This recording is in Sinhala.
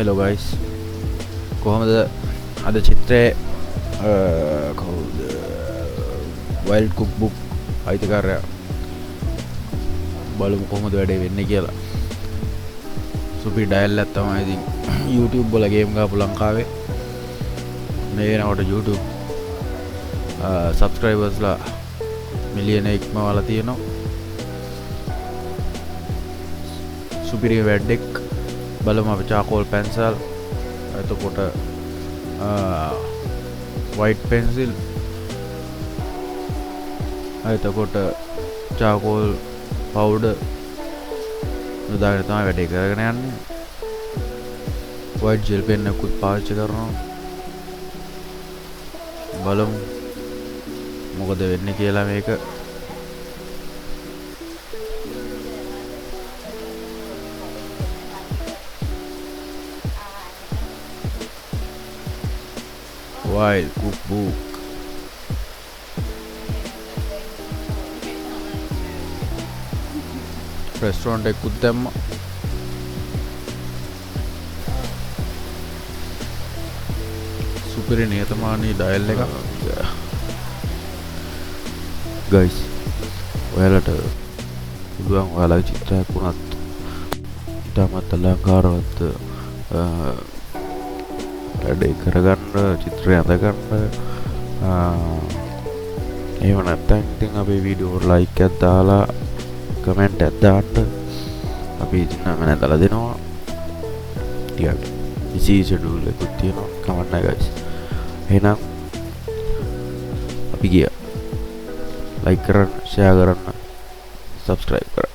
hello guys කොහොමද අද චිත්‍රයේ කවුද wild cookbook අයිතිකාරයා බලමු කොහොමද වැඩේ වෙන්නේ කියලා සුපි ඩයල් එකක් තමයි ඉතින් YouTube වල ගේම් ගහපු ලංකාවේ මේ වෙනකොට YouTube subscribers ලා මිලියන ඉක්මවලා තියෙනවා සුපිරි වැඩක් බලමු අපි charcoal pencil එතකොට white pencil එතකොට charcoal powder නුදාගෙන තමයි වැඩේ කරගෙන යන්නේ white gel pen එකකුත් පාවිච්චි කරනවා බලමු මොකද වෙන්නේ කියලා මේක wild cookbook restaurant එකකුත් දැම්මා සුපිරි නියතමානී ඩයල් එක guys ඔයාලට පුළුවන් ඔයාලගේ චිත්‍රයක් වුණත් ඉතාමත් අලංකාරවත් වැඩේ කරගන්න චිත්‍රය අඳගන්න එහෙම නැත්නම් ඉතින් අපේ වීඩියෝ ලයික් එකක් දාලා කමෙන්ට් එකක් දාන්න අපි ඉතින් නැතලා දෙනවා ටිකක් ඉසි ෂෙඩියුල් එකක් තියෙනවා කමන්න guys එහෙනම් අපි ගියා ලයික් කරන්න ෂෙයා කරන්න subscribe කරන්න